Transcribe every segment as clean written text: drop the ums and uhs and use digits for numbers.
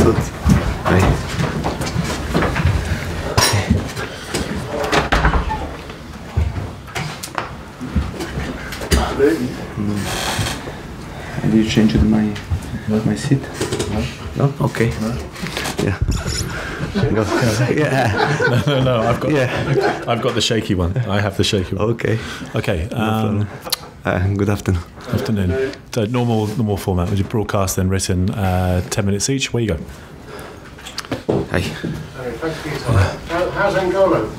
Good. Hey. Did you change my seat? No? Okay. No. Yeah. Yeah. No. Yeah. I've got the shaky one. I have the shaky one. Okay. Okay. Good afternoon. Afternoon. So normal format. We do broadcast then written 10 minutes each. Where you go? Hi. Thanks for your time. How's Angola?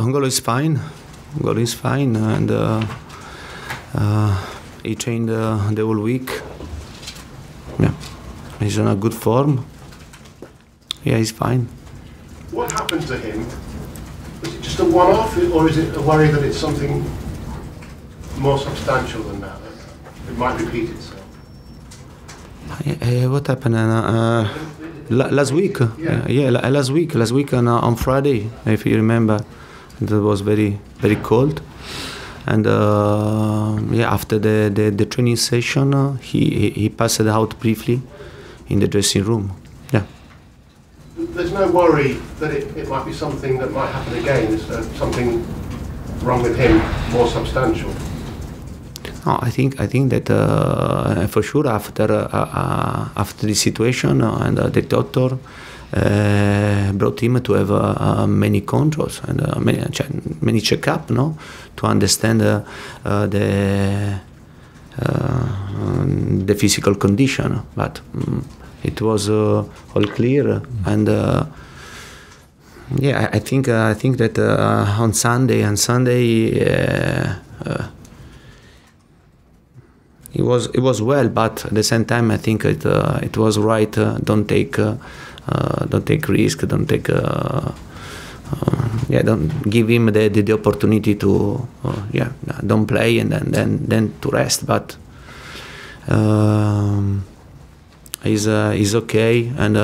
Angola is fine. Angola is fine, and he trained the whole week. Yeah, he's in a good form. Yeah, he's fine. What happened to him? Was it just a one-off, or is it a worry that it's something more substantial than that? It might repeat itself. What happened last week? Last week on Friday, if you remember, it was very cold, and after the training session, he passed out briefly in the dressing room. Yeah. There's no worry that it might be something that might happen again. Is there something wrong with him, more substantial? No, I think that for sure after the situation and the doctor brought him to have many controls and many checkup, no, to understand the physical condition. But it was all clear, and I think that on Sunday it was well, but at the same time I think it was right. Don't take risk. Don't give him the opportunity to don't play and then to rest. But he's okay, and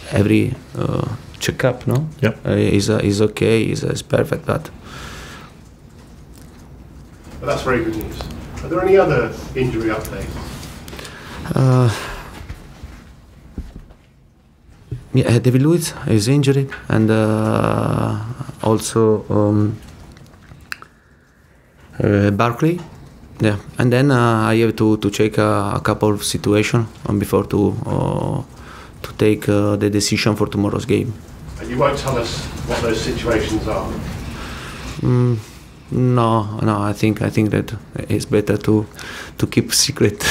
every checkup, no, is okay. He's perfect, but. But that's very good news. Are there any other injury updates? David Luiz is injured, and also Barkley. Yeah, and then I have to check a couple of situations before to take the decision for tomorrow's game. And you won't tell us what those situations are? No. I think that it's better to keep secret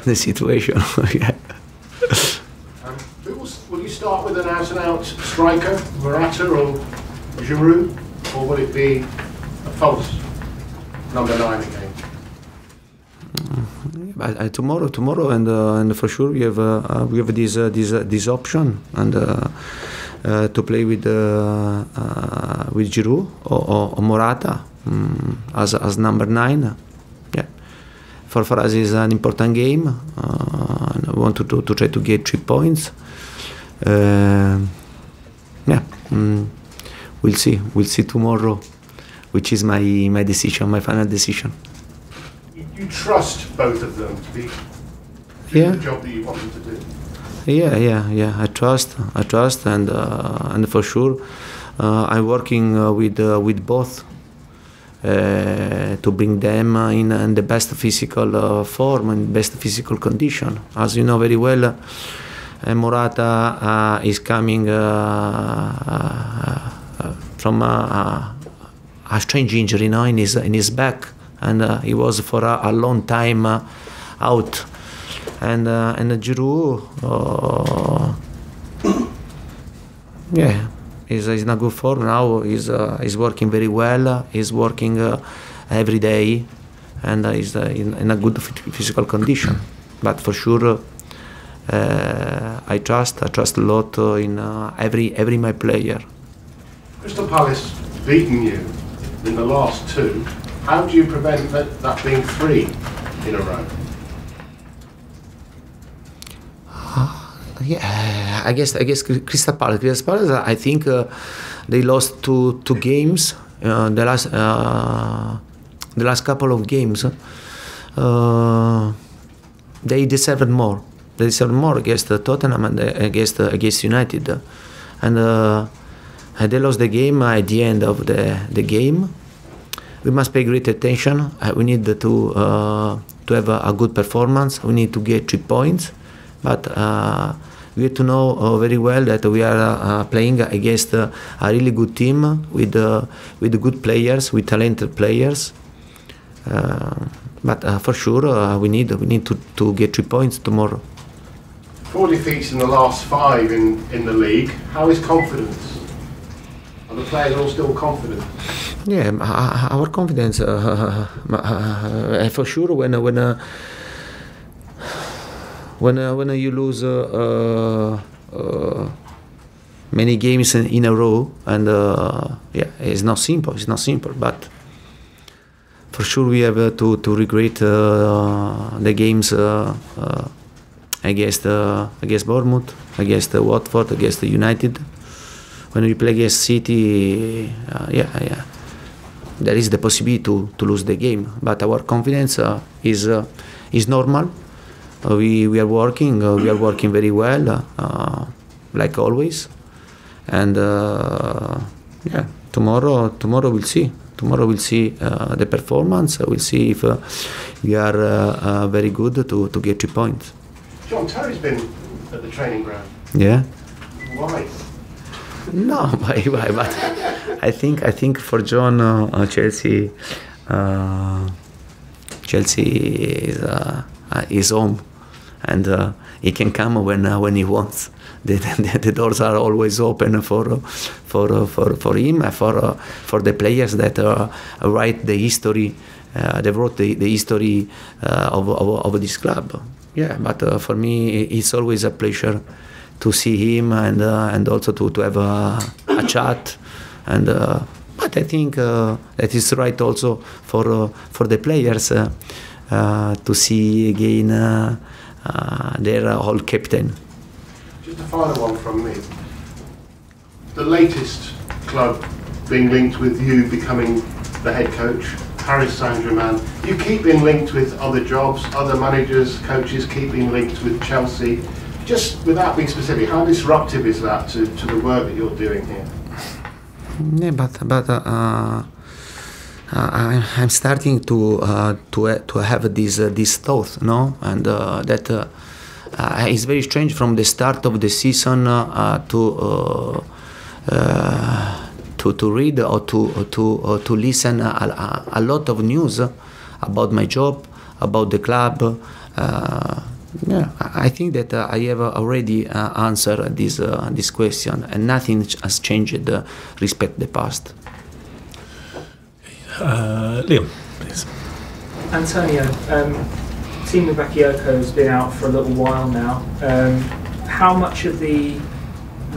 the situation. Yeah. Will you start with an out-and-out striker, Morata or Giroud, or will it be a false number 9 again? Tomorrow, and for sure we have this option, and to play with Giroud or Morata. As number 9, yeah. For us is an important game. And I want to try to get 3 points. We'll see tomorrow, which is my decision, my final decision. You trust both of them to be doing the job that you want them to do. Yeah. I trust, and for sure, I'm working with both. To bring them in the best physical form and best physical condition. As you know very well, Morata is coming from a strange injury now in his back, and he was for a long time out. And Giroud, He's in a good form now. He's working very well. He's working every day, and he's in a good physical condition. But for sure, I trust a lot in every my player. Crystal Palace beaten you in the last 2. How do you prevent that being 3 in a row? Yeah, I guess Crystal Palace. I think they lost two games. The last couple of games. they deserved more. They deserved more against Tottenham and against United, and they lost the game at the end of the game. We must pay great attention. We need to have a good performance. We need to get 3 points, but we have to know very well that we are playing against a really good team with good players, with talented players. But for sure, we need to get 3 points tomorrow. 4 defeats in the last 5 in the league. How is confidence? Are the players all still confident? Yeah, our confidence for sure when you lose many games in a row, and yeah, it's not simple. It's not simple, but for sure we have to regret the games against Bournemouth, against Watford, against United. When we play against City, yeah, there is the possibility to lose the game. But our confidence is normal. We are working. We are working very well, like always. And yeah, tomorrow we'll see. Tomorrow we'll see the performance. We'll see if we are very good to get 3 points. John Terry's been at the training ground. Yeah. Why? No, why? But I think for John, Chelsea is home, and he can come when he wants. The doors are always open for him, for the players that write the history. They wrote the history of this club. Yeah, but for me, it's always a pleasure to see him and also to have a chat. And but I think that is right also for the players to see again their old captain. Just a final one from me. The latest club being linked with you becoming the head coach, Paris Saint-Germain. You keep being linked with other jobs, other managers, coaches keep being linked with Chelsea. Just without being specific, how disruptive is that to the work that you're doing here? Yeah, but I'm starting to have this thought, no, and that it's very strange from the start of the season to read or to listen a lot of news about my job, about the club. Yeah, I think that I have already answered this question, and nothing has changed respect the past. Liam, please. Antonio, Timo Bakayoko has been out for a little while now. How much of the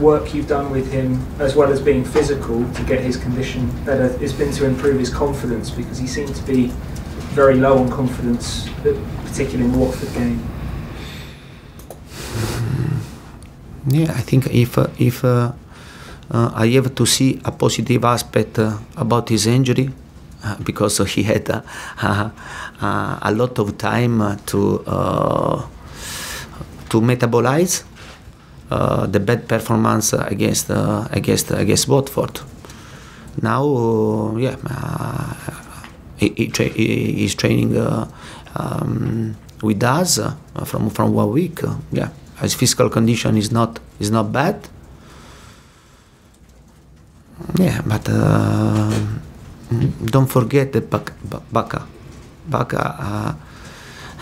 work you've done with him, as well as being physical to get his condition better, has been to improve his confidence? Because he seemed to be very low on confidence, particularly in the Watford game. Yeah, I think if I have to see a positive aspect about his injury, because he had a lot of time to metabolize the bad performance against Watford. Now, yeah, he's training with us from 1 week. Yeah, his physical condition is not bad. Yeah, but don't forget that Baka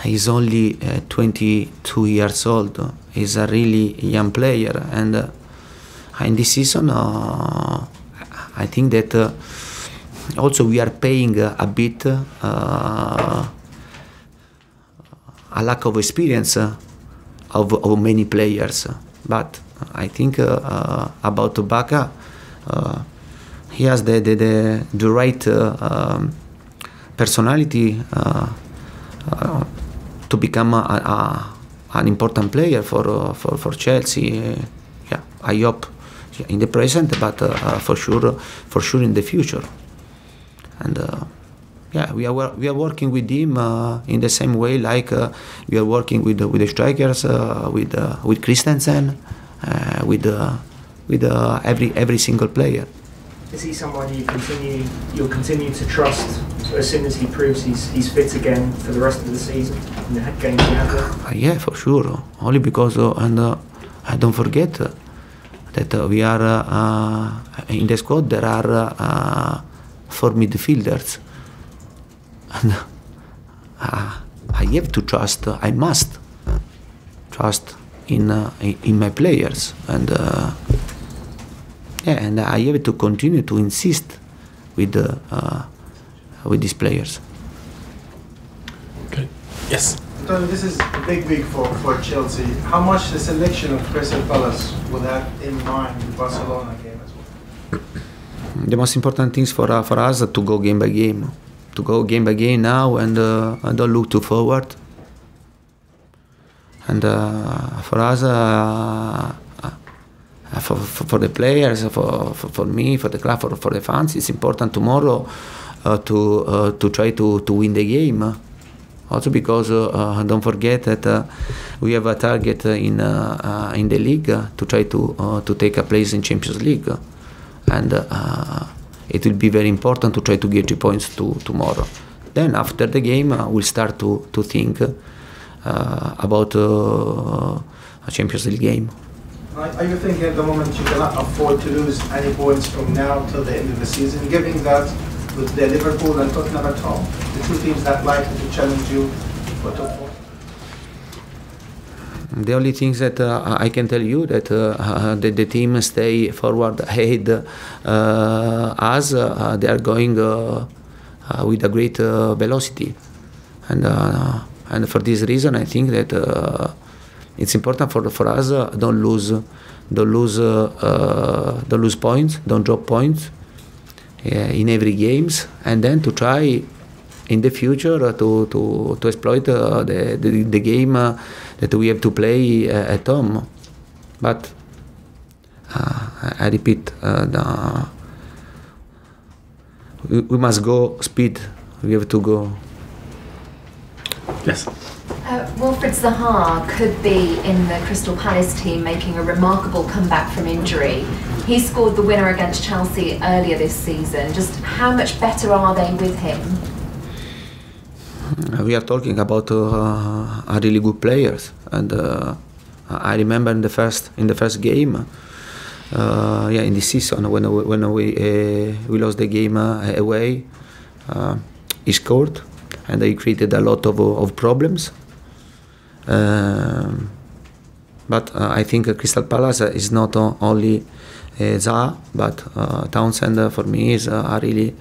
is only 22 years old. He's a really young player, and in this season, I think that also we are paying a bit a lack of experience of many players. But I think about Baka, he has the right personality to become an important player for Chelsea. Yeah, I hope in the present, but for sure in the future. And yeah, we are working with him in the same way like we are working with the strikers, with Christensen, with every single player. Is he someone you'll continue to trust as soon as he proves he's fit again for the rest of the season in the games you have there? Yeah, for sure. Only because don't forget that we are in the squad. There are 4 midfielders, and I have to trust. I must trust in my players, and and I have to continue to insist with these players. Okay. Yes. Antonio, this is a big week for Chelsea. How much the selection of Crystal Palace will have in mind the Barcelona game as well? The most important things for us are to go game by game, now, and don't look too forward. And for us, for the players, for me, for the club, for the fans, it's important tomorrow to try to win the game. Also because don't forget that we have a target in the league to try to take a place in Champions League, and it will be very important to try to get 3 points tomorrow. Then after the game, we'll start to think about a Champions League game. Are you thinking at the moment you cannot afford to lose any points from now till the end of the season, given that with the Liverpool and Tottenham at home, the 2 teams that likely to challenge you for top 4? The only thing that I can tell you that the team stay forward ahead as they are going with a great velocity, and for this reason I think that it's important for us don't lose points, don't drop points in every games, and then to try in the future to exploit the game that we have to play at home. But I repeat, we must go speed. We have to go. Yes. Wilfried Zaha could be in the Crystal Palace team making a remarkable comeback from injury. He scored the winner against Chelsea earlier this season. Just how much better are they with him? We are talking about a really good players, and I remember in the first game, in this season when we lost the game away, he scored, and he created a lot of problems. But I think Crystal Palace is not only Zaha, but Townsend for me is a really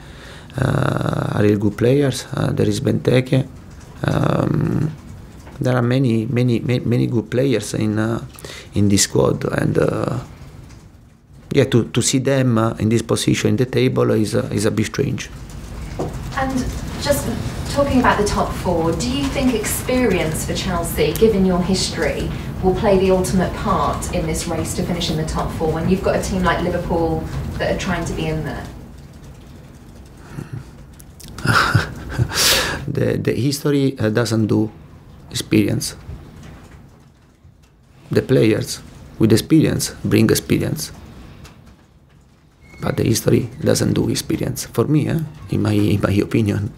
good players. There is Benteke. There are many good players in this squad, and to see them in this position in the table is a bit strange. And just talking about the top 4, do you think experience for Chelsea, given your history, will play the ultimate part in this race to finish in the top 4 when you've got a team like Liverpool that are trying to be in there? The history doesn't do experience. The players with experience bring experience, but the history doesn't do experience. For me, in my opinion.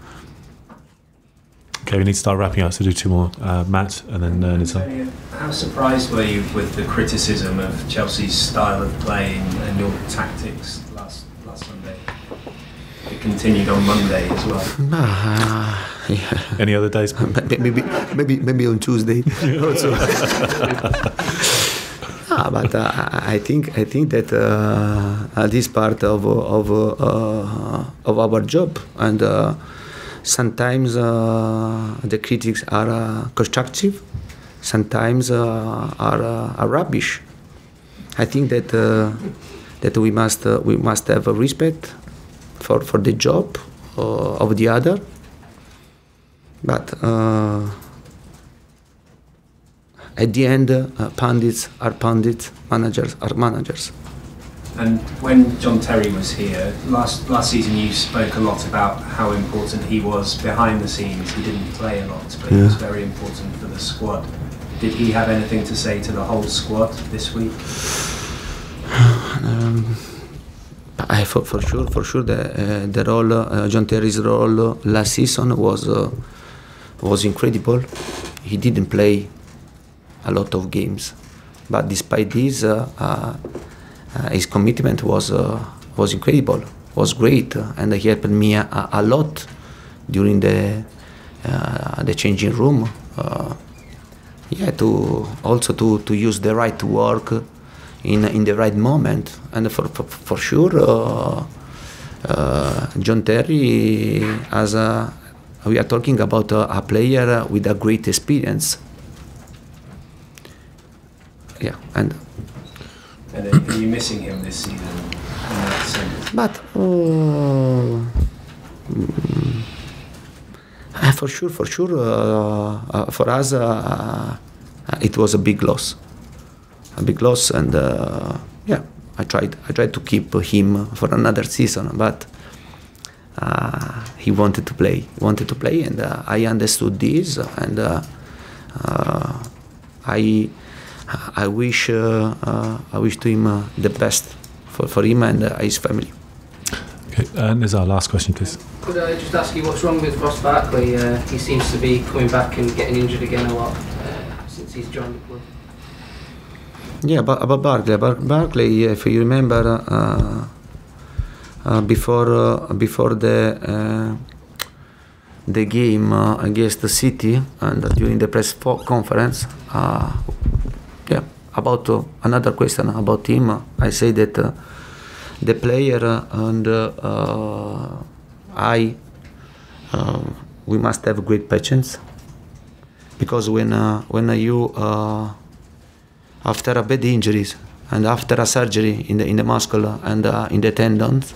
Okay, we need to start wrapping up, so do 2 more. Matt, and then Nizar. How surprised were you with the criticism of Chelsea's style of play and your tactics last Sunday? It continued on Monday as well. Yeah. Any other days? maybe on Tuesday. But I think that this part of our job, and sometimes the critics are constructive, sometimes are rubbish. I think that we must have a respect for the job of the other, but at the end, pundits are pundits, managers are managers. And when John Terry was here last season, you spoke a lot about how important he was behind the scenes. He didn't play a lot, but he was very important for the squad. Did he have anything to say to the whole squad this week? For sure, the role, John Terry's role last season was incredible. He didn't play a lot of games, but despite this, his commitment was incredible, was great, and he helped me a lot during the changing room. To use the right work in the right moment, and for sure, John Terry, we are talking about a player with a great experience. Yeah, and are you missing him this season in that sense? But for sure, for us, it was a big loss, and I tried to keep him for another season, but he wanted to play, and I understood this, and I wish to him the best for him and his family. Okay, and this is our last question, please. Could I just ask you what's wrong with Ross Barkley? He seems to be coming back and getting injured again a lot since he's joined the club. Yeah, about Barkley, if you remember, before the game against the City and during the press conference, about another question about him, I say that the player and we must have great patience, because when you after a bad injuries and after a surgery in the muscle and in the tendons,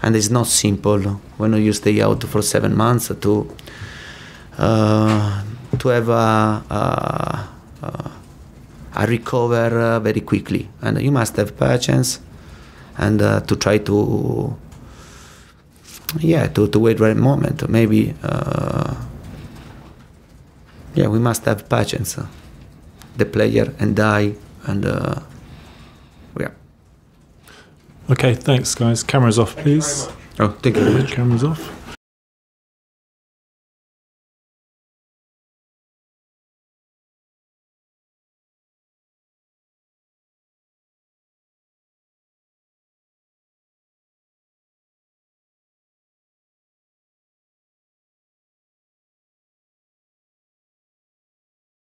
and it's not simple when you stay out for 7 months to have a recover very quickly, and you must have patience and to try to wait right moment. Maybe we must have patience, the player and I, and Okay, thanks guys. Cameras off, please. Oh, thank you very much. Cameras off.